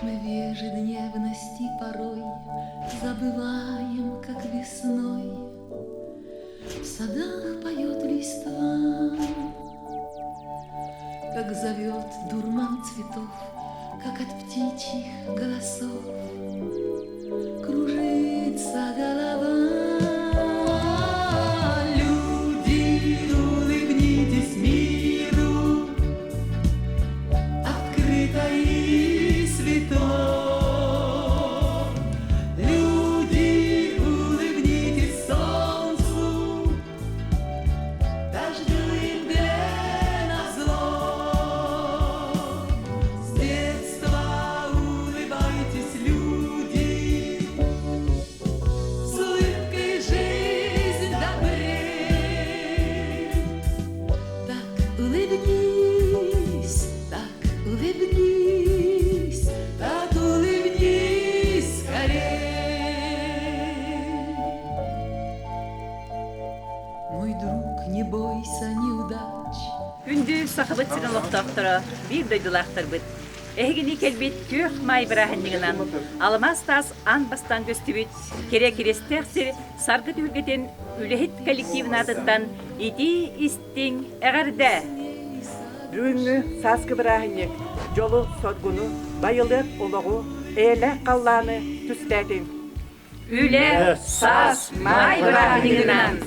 Мы в ежедневности порой забываем, как весной в садах поет листва, как зовет дурман цветов, как от птичьих голосов кружится голова. Люди, улыбнитесь миру, открыто и свято. Люди, улыбнитесь солнцу, дождю и мгле назло. С детства улыбайтесь, люди, с улыбкой жизнь добрей. Так улыбнись, так улыбнись, так улыбнись скорей. Мой друг, не бойся неудач. Күндү сахыбыт сирен лоқтақтыра, бир дойдулақтыр бұд. Эхгini келбет көк май бірахыннығынан, аламас тас ан бастан көстібіт, кере-керестер сарғы дүлгетен үлехет коллективін адыттан иди истин әғарда. Рүңі саскы бірахынник, жолу сотгуну, байылып олығы, әлі қалланы түстәдін. Үле сас май бірахыннығынан.